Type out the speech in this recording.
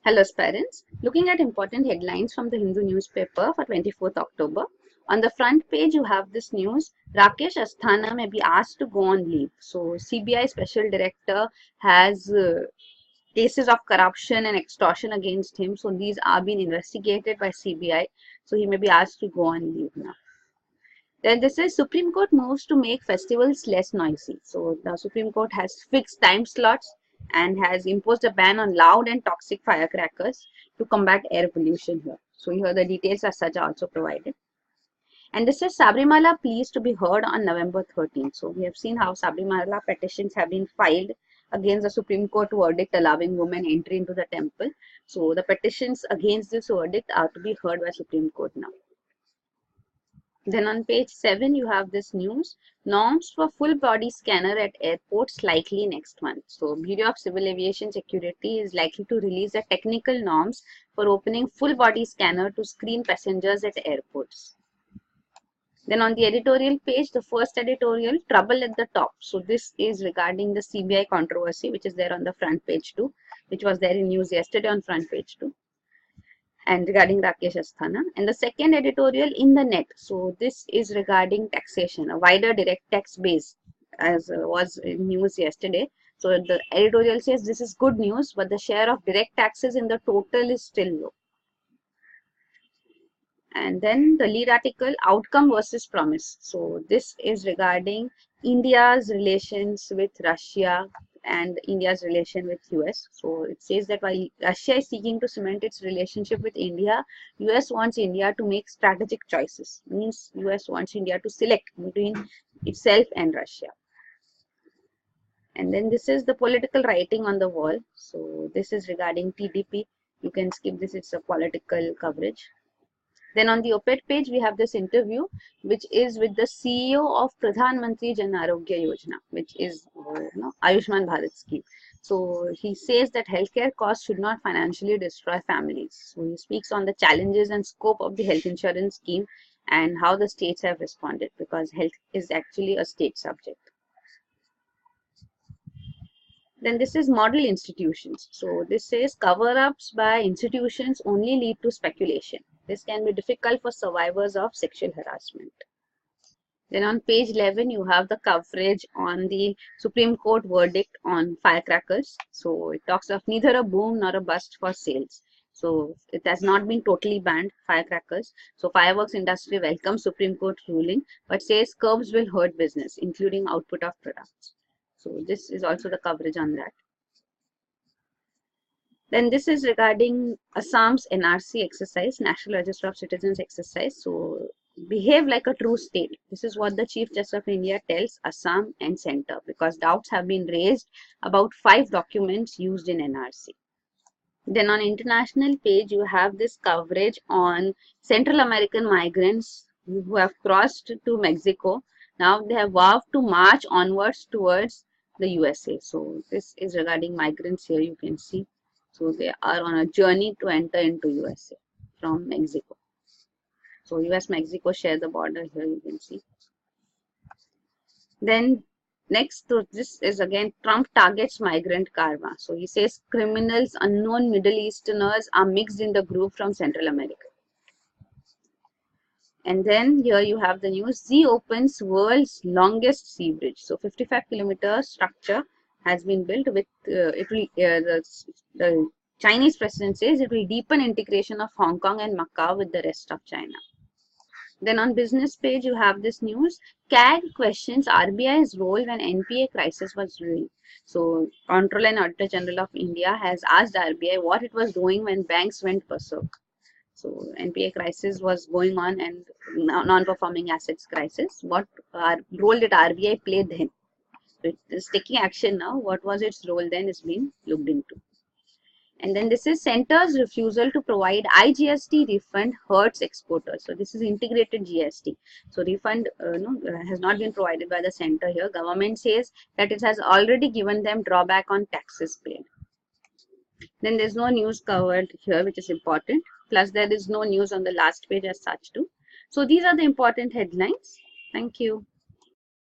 Hello aspirants, looking at important headlines from the Hindu newspaper for 24th October. On the front page you have this news, Rakesh Asthana may be asked to go on leave. So CBI Special Director has cases of corruption and extortion against him. So these are being investigated by CBI. So he may be asked to go on leave now. Then this is Supreme Court moves to make festivals less noisy. So the Supreme Court has fixed time slots and has imposed a ban on loud and toxic firecrackers to combat air pollution here. So here the details as such are also provided. And this is Sabrimala pleas to be heard on November 13th. So we have seen how Sabrimala petitions have been filed against the Supreme Court verdict allowing women entry into the temple. So the petitions against this verdict are to be heard by Supreme Court now. Then on page 7, you have this news, norms for full body scanner at airports likely next month. So Bureau of Civil Aviation Security is likely to release the technical norms for opening full body scanner to screen passengers at airports. Then on the editorial page, the first editorial, trouble at the top. So this is regarding the CBI controversy, which is there on the front page too, which was there in news yesterday on front page too, and regarding Rakesh Asthana. And the second editorial, in the net. So this is regarding taxation, a wider direct tax base, as was in news yesterday. So the editorial says this is good news, but the share of direct taxes in the total is still low. And then the lead article, outcome versus promise. So this is regarding India's relations with Russia and India's relation with US. So it says that while Russia is seeking to cement its relationship with India, US wants India to make strategic choices. Means US wants India to select between itself and Russia. And then this is the political writing on the wall. So this is regarding TDP. You can skip this, it's a political coverage. Then on the op-ed page, we have this interview, which is with the CEO of Pradhan Mantri Jan Arogya Yojana, which is Ayushman Bharat scheme. So he says that healthcare costs should not financially destroy families. So he speaks on the challenges and scope of the health insurance scheme and how the states have responded, because health is actually a state subject. Then this is model institutions. So this says cover-ups by institutions only lead to speculation. This can be difficult for survivors of sexual harassment. Then on page 11, you have the coverage on the Supreme Court verdict on firecrackers. So it talks of neither a boom nor a bust for sales. So it has not been totally banned, firecrackers. So fireworks industry welcomes Supreme Court ruling, but says curbs will hurt business, including output of products. So this is also the coverage on that. Then this is regarding Assam's NRC exercise, National Register of Citizens exercise. So behave like a true state. This is what the Chief Justice of India tells Assam and Centre, because doubts have been raised about 5 documents used in NRC. Then on international page, you have this coverage on Central American migrants who have crossed to Mexico. Now they have vowed to march onwards towards the USA. So this is regarding migrants here, you can see. So they are on a journey to enter into USA from Mexico. So US-Mexico share the border here, you can see. Then next to this is again Trump targets migrant karma. So he says criminals, unknown Middle Easterners are mixed in the group from Central America. And then here you have the news, Z opens world's longest sea bridge. So 55-kilometer structure has been built with the Chinese president says it will deepen integration of Hong Kong and Macau with the rest of China. Then on business page, you have this news, CAG questions RBI's role when NPA crisis was brewing. So Comptroller and Auditor General of India has asked RBI what it was doing when banks went berserk. So NPA crisis was going on and non-performing assets crisis. What role did RBI play then? It is taking action now. What was its role then is being looked into. And then this is Centre's refusal to provide IGST refund hurts exporters. So this is integrated GST. So refund has not been provided by the Centre here. Government says that it has already given them drawback on taxes paid. Then there's no news covered here, which is important. Plus there is no news on the last page as such too. So these are the important headlines. Thank you.